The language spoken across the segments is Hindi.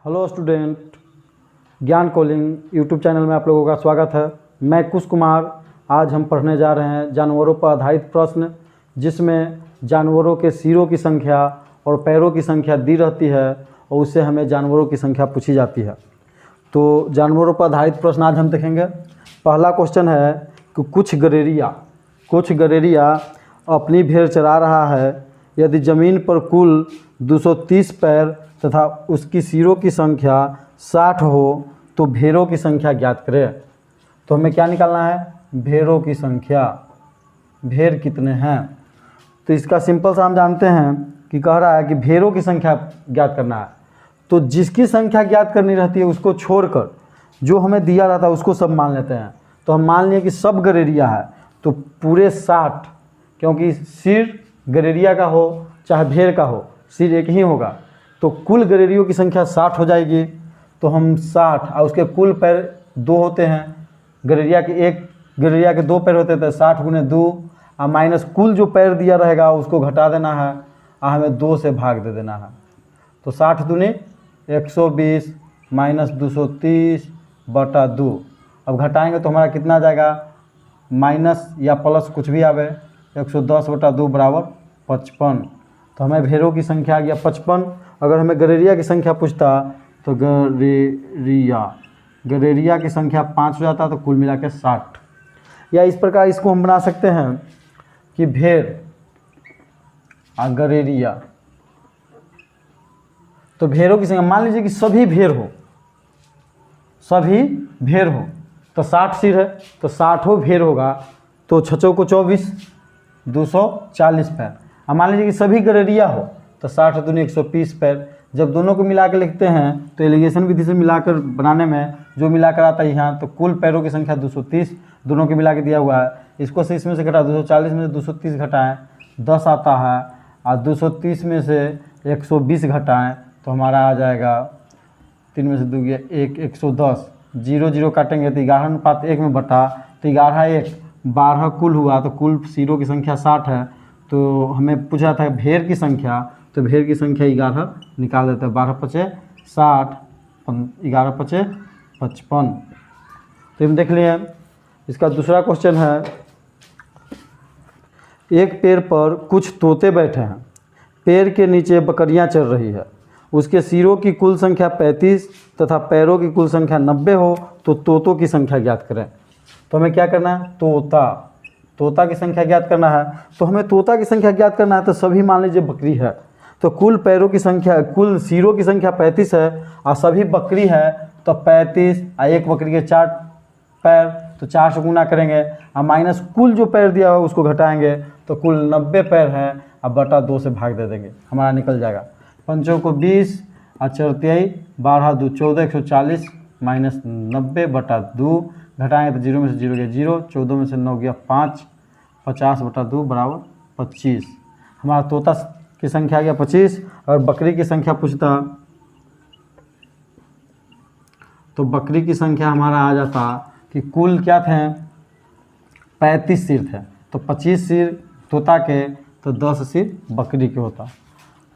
हेलो स्टूडेंट, ज्ञान कॉलिंग यूट्यूब चैनल में आप लोगों का स्वागत है। मैं कुश कुमार। आज हम पढ़ने जा रहे हैं जानवरों पर आधारित प्रश्न, जिसमें जानवरों के सिरों की संख्या और पैरों की संख्या दी रहती है और उससे हमें जानवरों की संख्या पूछी जाती है। तो जानवरों पर आधारित प्रश्न आज हम देखेंगे। पहला क्वेश्चन है कि कुछ गडेरिया अपनी भेड़ चरा रहा है। यदि ज़मीन पर कुल 230 पैर तथा उसकी सिरों की संख्या 60 हो तो भेड़ों की संख्या ज्ञात करें। तो हमें क्या निकालना है? भेड़ों की संख्या। भेड़ कितने हैं? तो इसका सिंपल सा हम जानते हैं कि कह रहा है कि भेड़ों की संख्या ज्ञात करना है। तो जिसकी संख्या ज्ञात करनी रहती है उसको छोड़कर जो हमें दिया रहता है उसको सब मान लेते हैं। तो हम मान लिए कि सब गडेरिया है तो पूरे 60, क्योंकि सिर गडेरिया का हो चाहे भेड़ का हो, सिर एक ही होगा। तो कुल गडेरियों की संख्या 60 हो जाएगी। तो हम 60 और उसके कुल पैर 2 होते हैं। गडेरिया के 2 पैर होते थे, 60 गुने 2 और माइनस कुल जो पैर दिया रहेगा उसको घटा देना है और हमें 2 से भाग दे देना है। तो 60 दूनी 120 माइनस 230 बटा 2। अब घटाएंगे तो हमारा कितना आ जाएगा? माइनस या प्लस कुछ भी आवे, 110 बटा 2 बराबर 55। तो हमें भेड़ों की संख्या आ गया 55। अगर हमें गडेरिया की संख्या पूछता तो गडेरिया की संख्या 5 हो जाता, तो कुल मिला के 60। या इस प्रकार इसको हम बना सकते हैं कि भेड़ और गडेरिया। तो भेड़ों की संख्या मान लीजिए कि सभी भेड़ हो तो 60 सिर है तो 60 भेड़ होगा। तो 6 को 24, 240 पैर। अब मान लीजिए कि सभी गडेरिया हो तो 60 दूनी 120 पैर। जब दोनों को मिलाकर लिखते हैं तो एलिगेशन विधि से मिलाकर बनाने में जो मिलाकर आता है यहाँ, तो कुल पैरों की संख्या 230 दोनों के मिला के दिया हुआ है। इसको से इसमें से घटा 240 में से 230 घटाएँ 10 आता है और 230 में से 120 घटाएँ तो हमारा आ जाएगा 3 में से 2 गया 1, 110। 0 0 काटेंगे तो 11:1 में बटा, तो 11 1 12 कुल हुआ। तो कुल सिरों की संख्या 60 है। तो हमें पूछा था भेड़ की संख्या, तो भेड़ की संख्या 11 निकाल देते हैं। 12 पचे 60, 11 पचे 55। तो हम देख लिए। इसका दूसरा क्वेश्चन है, एक पेड़ पर कुछ तोते बैठे हैं। पेड़ के नीचे बकरियां चर रही है। उसके सिरों की कुल संख्या 35 तथा पैरों की कुल संख्या 90 हो तो तोतों की संख्या ज्ञात करें। तो हमें क्या करना है? तोता की संख्या ज्ञात करना है। तो हमें तोता की संख्या ज्ञात करना है तो सभी मान लीजिए बकरी है तो कुल सिरों की संख्या 35 है और सभी बकरी है तो 35 और एक बकरी के 4 पैर, तो 4 से गुना करेंगे और माइनस कुल जो पैर दिया हुआ उसको घटाएंगे तो कुल 90 पैर है और बटा 2 से भाग दे देंगे, हमारा निकल जाएगा। 5 को 20 और 4 तिहाई 12 2 14, 140 माइनस 90 बटा 2 घटाएंगे तो 0 में से 0 गया 0, 14 में से 9 गया 5, 50 बटा 2 बराबर 25। हमारा तोता की संख्या आ गया 25। और बकरी की संख्या पूछता तो बकरी की संख्या हमारा आ जाता कि कुल क्या थे? 35 सिर थे। तो 25 सिर तोता के तो 10 सिर बकरी के होता।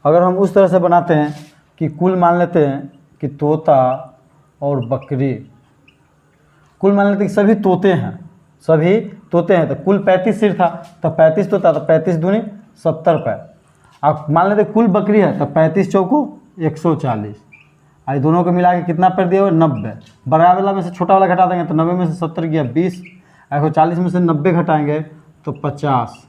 अगर हम उस तरह से बनाते हैं कि कुल मान लेते हैं कि तोता और बकरी, कुल मान लेते हैं कि सभी तोते हैं तो कुल 35 सिर था तो 35 तोता तो 35 दूनी 70 पैर। अब मान लेते कुल बकरी है तो 35 चौको 140। आई दोनों को मिला के कितना पैर दिया हुआ? 90। बड़ा वाला में से छोटा वाला घटा देंगे तो 90 में से 70 गया 20, 140 में से 90 घटाएंगे तो 50।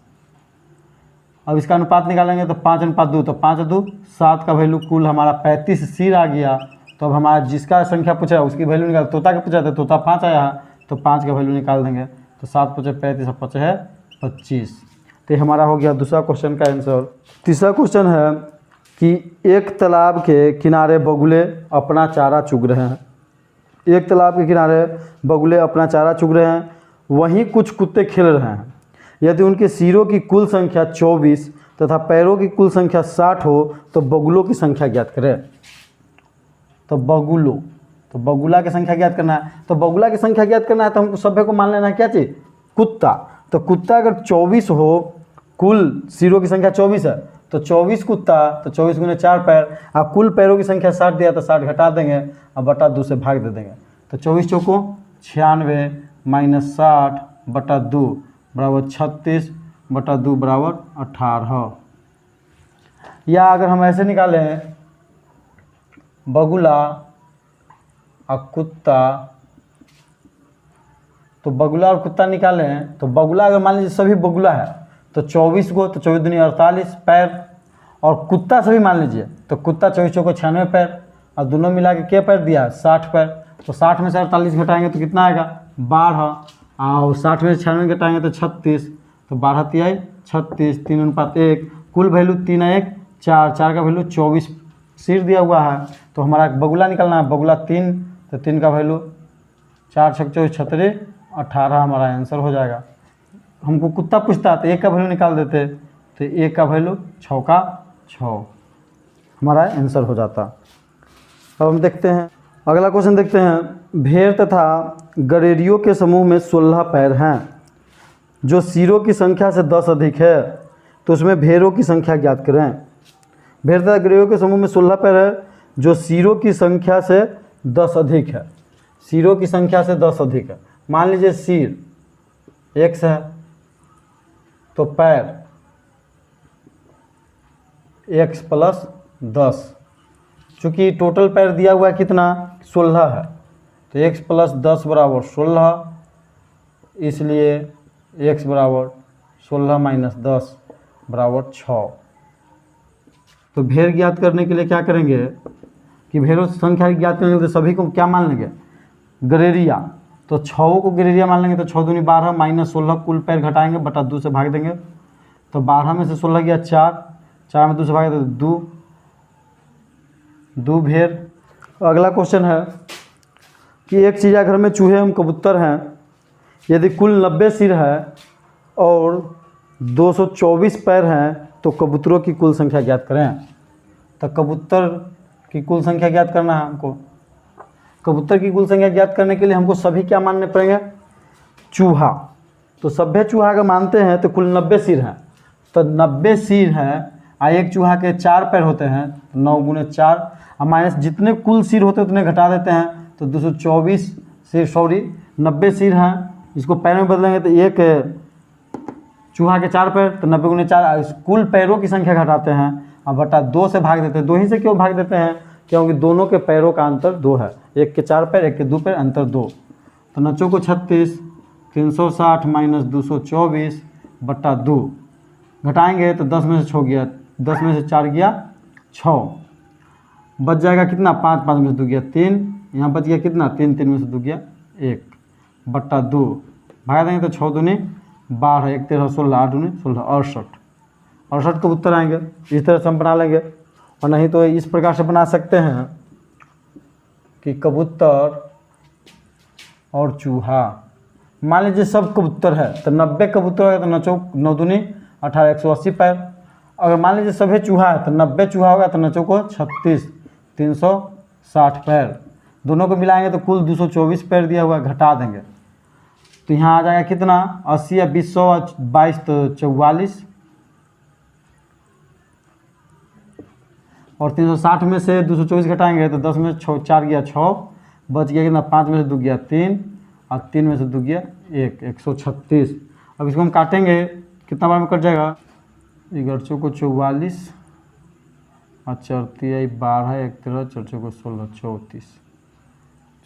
अब इसका अनुपात निकालेंगे तो 5:2, तो 5:2 7 का वैल्यू कुल हमारा 35 सिर आ गया। तो अब हमारा जिसका संख्या पूछा उसकी वैल्यू निकाल, तोता के पूछा था तोता 5 आया है तो 5 का वैल्यू निकाल देंगे तो 7 पचे 35 और 5 है 25। तो हमारा हो गया दूसरा क्वेश्चन का आंसर। तीसरा क्वेश्चन है कि एक तालाब के किनारे बगुले अपना चारा चुग रहे हैं। एक तालाब के किनारे बगुले अपना चारा चुग रहे हैं, वहीं कुछ कुत्ते खेल रहे हैं। यदि उनके सिरों की कुल संख्या 24 तथा पैरों की कुल संख्या 60 हो तो बगुलों की संख्या ज्ञात करें। तो बगुला की संख्या ज्ञात करना है। तो बगुला की संख्या ज्ञात करना है तो हमको सभ्य को मान लेना है क्या चीज़? कुत्ता। तो कुत्ता अगर 24 हो, कुल सिरों की संख्या 24 है तो 24 कुत्ता, तो 24 गुने 4 पैर, और कुल पैरों की संख्या 60 दिया तो 60 घटा देंगे और बटा 2 से भाग दे देंगे। तो 24 चौको 96 माइनस 60 बटा 2 बराबर 36 बटा 2 बराबर 18। या अगर हम ऐसे निकालें बगुला और कुत्ता, तो बगुला और कुत्ता निकालें तो बगुला अगर मान लीजिए सभी बगुला है तो 24 को, तो 24 दूनी 48 पैर, और कुत्ता सभी मान लीजिए तो कुत्ता 24 चौको 96 पैर, और दोनों मिला के क्या पैर दिया 60 पैर। तो 60 में से 48 घटाएंगे तो कितना आएगा 12, और 60 में से 96 घटाएंगे तो 36, तो 12 तिहाई 36, 3:1, कुल वैल्यू 3 1 4, 4 का वैल्यू 24 सिर दिया हुआ है। तो हमारा बगुला निकलना है, बगुला 3, तो 3 का वैल्यू 4 6 24 36 18 हमारा आंसर हो जाएगा। हमको कुत्ता पूछता तो 1 का वैल्यू निकाल देते, तो 1 का वैल्यू 6 का 6 हमारा आंसर हो जाता। अब हम देखते हैं अगला क्वेश्चन देखते हैं। भेड़ तथा गडेरियों के समूह में 16 पैर हैं, जो सिरों की संख्या से 10 अधिक है, तो उसमें भेड़ों की संख्या ज्ञात करें। भेड़ तथा गडेरियों के समूह में 16 पैर है, जो सिरों की संख्या से 10 अधिक है। सिरों की संख्या से 10 अधिक है। मान लीजिए सिर x है, तो पैर x प्लस 10, चूँकि टोटल पैर दिया हुआ है कितना 16 है, तो x प्लस 10 बराबर 16, इसलिए x बराबर 16 माइनस 10 बराबर 6। तो भेड़ ज्ञात करने के लिए क्या करेंगे कि भेड़ों की संख्या ज्ञात करेंगे तो सभी को क्या मान लेंगे गडेरिया, तो 6 को गडेरिया मान लेंगे, तो 6 दूनी 12 माइनस 16 कुल पैर घटाएंगे बटा 2 से भाग देंगे, तो 12 में से 16 गया 4, 4 में 2 से भाग देंगे तो 2 भेड़। अगला क्वेश्चन है कि एक चिड़ियाघर में चूहे एवं कबूतर हैं, यदि कुल 90 सिर है और 224 पैर हैं तो कबूतरों की कुल संख्या ज्ञात करें। तो कबूतर की कुल संख्या ज्ञात करना है हमको। कबूतर की कुल संख्या ज्ञात करने के लिए हमको सभी क्या मानने पड़ेंगे चूहा। तो सभ्य चूहा अगर मानते हैं तो कुल 90 सिर हैं, तो 90 सिर है और एक चूहा के 4 पैर होते हैं, 9 गुने 4 और माइनस जितने कुल सिर होते हैं उतने घटा देते हैं, तो 224 सिर 90 सिर हैं, इसको पैर में बदलेंगे तो एक चूहा के 4 पैर, तो 90 गुने 4 कुल पैरों की संख्या घटाते हैं और बटा 2 से भाग देते हैं। 2 ही से क्यों भाग देते हैं, क्योंकि दोनों के पैरों का अंतर 2 है, एक के 4 पैर एक के 2 पैर, अंतर 2। तो 9 चौको 36, 360 माइनस 224 बटा 2 घटाएंगे तो 10 में से 6 गया, 10 में से 4 गया 6, बच जाएगा कितना 5, 5 में से 2 गया 3, यहाँ बच गया कितना 3, 3 में से 2 गया 1 बटा 2 भाग देंगे तो 6 दूनी 12, 1 13 16, 8 दूनी 16, 68 कबूतर आएंगे। इस तरह से हम बना लेंगे, और नहीं तो इस प्रकार से बना सकते हैं कि कबूतर और चूहा। मान लीजिए सब कबूतर है तो 90 कबूतर होगा तो 9 दूनी 18, 180 पैर। अगर मान लीजिए सभी चूहा है तो 90 चूहा होगा तो 9 चौको 36, 360 पैर। दोनों को मिलाएंगे तो कुल 224 पैर दिया हुआ, घटा देंगे तो यहाँ आ जाएगा कितना 80 या 20 22 तो 44, और 360 में से 224 घटाएंगे तो 10 में 4 गया 6, बच गया कितना 5 में से 2 गया 3 और 3 में से 2 गया 1, 136। अब इसको हम काटेंगे कितना बार में कट जाएगा 11 को 44 और 4 12, 1 13, 4 को 16,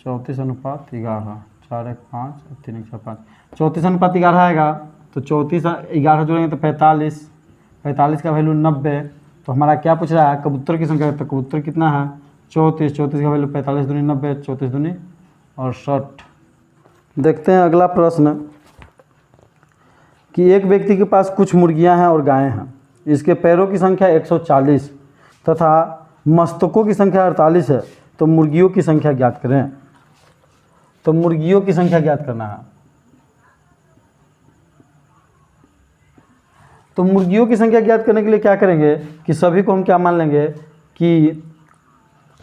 34 अनुपात 11, 4 1 5 3 1 5, 34 अनुपात 11 आएगा। तो 34 11 जोड़ेंगे तो 45 का वैल्यू 90। तो हमारा क्या पूछ रहा है कबूतर की संख्या, तो कबूतर कितना है 34 का वैल्यू 45 दूनी 90, 34 दूनी 68। देखते हैं अगला प्रश्न कि एक व्यक्ति के पास कुछ मुर्गियां हैं और गायें हैं, इसके पैरों की संख्या 140 तथा मस्तकों की संख्या 48 है, तो मुर्गियों की संख्या ज्ञात करें। तो मुर्गियों की संख्या ज्ञात करना है। तो मुर्गियों की संख्या ज्ञात करने के लिए क्या करेंगे कि सभी को हम क्या मान लेंगे कि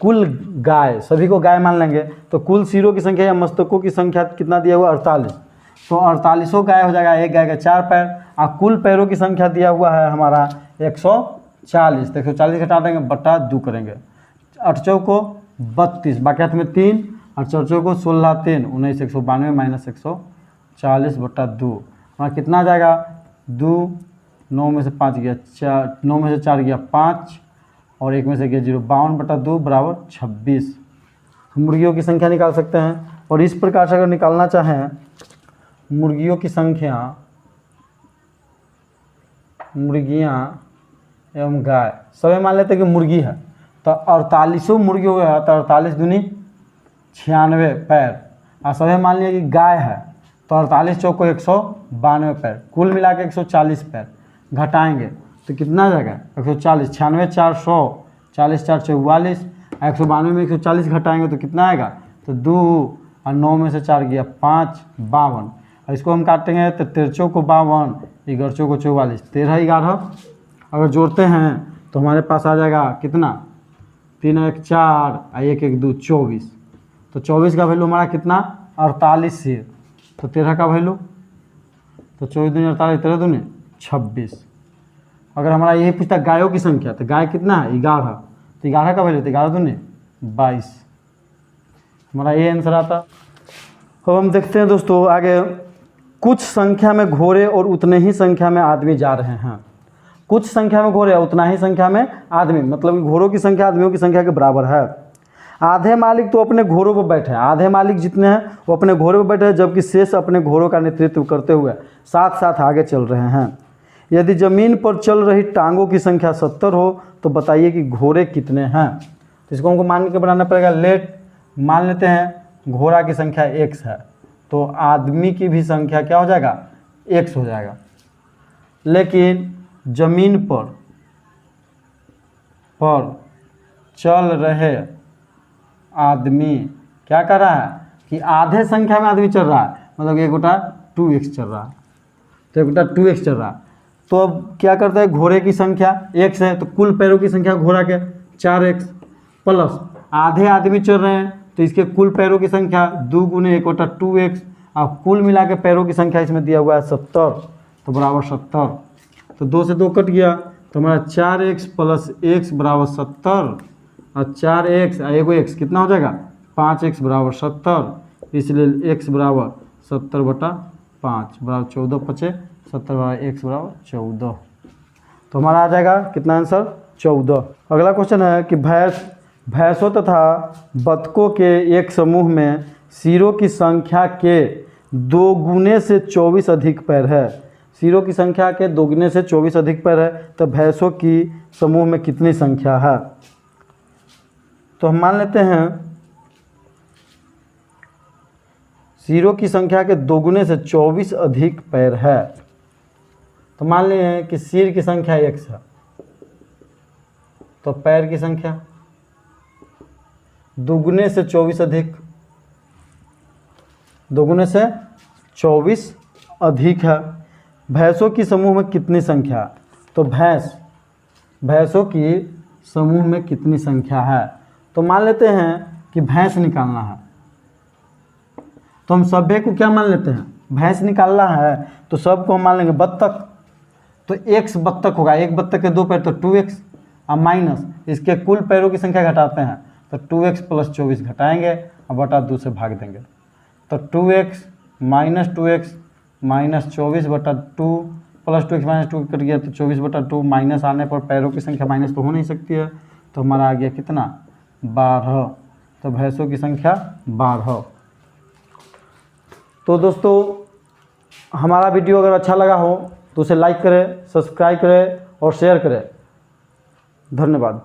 कुल गाय, सभी को गाय मान लेंगे। तो कुल सिरों की संख्या या मस्तकों की संख्या कितना दिया हुआ 48, तो 48 गाय हो जाएगा, एक गाय का 4 पैर, और कुल पैरों की संख्या दिया हुआ है हमारा 140। 40, तो 140 घटा देंगे बटा 2 करेंगे। 8 चौको 32, बाकी हाथ में 3, और 4 चौको 16 3 19, 192 माइनस 140 बटा 2 हमारा कितना आ जाएगा 2, 9 में से 5 गया 4, 9 में से 4 गया 5 और 1 में से गया 0, 52 बटा 2 बराबर 26। मुर्गियों की संख्या निकाल सकते हैं। और इस प्रकार से अगर निकालना चाहें मुर्गियों की संख्या, मुर्गियाँ एवं गाय सभी मान लेते हैं कि मुर्गी है, तो 48 मुर्गी हो गया, तो 48 दूनी 96 पैर। और सभी मान लिया कि गाय है, तो 48 चौको 192 पैर, कुल मिला के 140 पैर। घटाएंगे तो कितना आ जाएगा 140, 96 400, 40 4 44, 192 में 140 घटाएंगे तो कितना आएगा, तो 2 और 9 में से 4 गया 5, 52। और इसको हम काटेंगे तो 13 को 52, 11 को 44, 13 11 अगर जोड़ते हैं तो हमारे पास आ जाएगा कितना 3 1 4 और 1 1 2 24। तो 24 का वैल्यू हमारा कितना 48 है, तो 13 का वैल्यू तो 24 दूनी 48, 13 दूनी 26। अगर हमारा यही पूछता गायों की संख्या तो गाय कितना है 11, तो 11 का वैल्यू तो 11 दूनी 22, हमारा ये आंसर आता। अब हम देखते हैं दोस्तों आगे, कुछ संख्या में घोड़े और उतने ही संख्या में आदमी जा रहे हैं। कुछ संख्या में घोड़े उतना ही संख्या में आदमी, मतलब कि घोड़ों की संख्या आदमियों की संख्या के बराबर है। आधे मालिक तो अपने घोड़ों पर बैठे हैं, आधे मालिक जितने हैं वो अपने घोड़े पर बैठे हैं, जबकि शेष अपने घोड़ों का नेतृत्व करते हुए साथ साथ आगे चल रहे हैं। यदि ज़मीन पर चल रही टांगों की संख्या 70 हो तो बताइए कि घोड़े कितने हैं। तो इसको हमको मान के बनाना पड़ेगा। लेट मान लेते हैं घोड़ा की संख्या x है, तो आदमी की भी संख्या क्या हो जाएगा x हो जाएगा। लेकिन ज़मीन पर चल रहे आदमी क्या कर रहा है कि आधे संख्या में आदमी चल रहा है, मतलब एक गोटा 2x चल रहा है, तो एक गोटा 2x चल रहा है। तो अब क्या करता है, घोड़े की संख्या x है, तो कुल पैरों की संख्या घोड़ा के 4x प्लस आधे आदमी चल रहे हैं, तो इसके कुल पैरों की संख्या 2 गुने 1 गोटा 2x, और कुल मिला के पैरों की संख्या इसमें दिया हुआ है 70, तो बराबर 70। तो 2 से 2 कट गया, तो हमारा 4x प्लस x बराबर 70, और 4x और एगो x कितना हो जाएगा 5x बराबर 70, इसलिए x बराबर 70 बटा 5 बराबर 14 पचे 70 बराबर x बराबर 14। तो हमारा आ जाएगा कितना आंसर 14। अगला क्वेश्चन है कि भैंसों तथा बतखों के एक समूह में सिरों की संख्या के 2 गुने से 24 अधिक पैर है। सिरों की संख्या के 2 गुने से 24 अधिक पैर है, तो भैंसों की समूह में कितनी संख्या है। तो हम मान लेते हैं सिरों की संख्या के 2 गुने से 24 अधिक पैर है, तो मान लें कि सिर की संख्या x है, तो पैर की संख्या 2 गुने से 24 अधिक, 2 गुने से 24 अधिक है। भैंसों की समूह में कितनी संख्या, तो भैंसों की समूह में कितनी संख्या है। तो मान लेते हैं कि भैंस निकालना है, तो हम सभ्य को क्या मान लेते हैं, भैंस निकालना है, तो सबको हम मान लेंगे बत्तख, तो x बत्तख होगा, एक बत्तख के 2 पैर तो 2x, और माइनस इसके कुल पैरों की संख्या घटाते हैं, तो 2x प्लस 24 घटाएंगे और बटा 2 से भाग देंगे, तो 2x माइनस 24 बटा 2 प्लस 2x माइनस 2 कट गया, तो 24 बटा 2, माइनस आने पर पैरों की संख्या माइनस तो हो नहीं सकती है, तो हमारा आ गया कितना 12। तो भैंसों की संख्या 12। तो दोस्तों हमारा वीडियो अगर अच्छा लगा हो तो उसे लाइक करें, सब्सक्राइब करें और शेयर करें। धन्यवाद।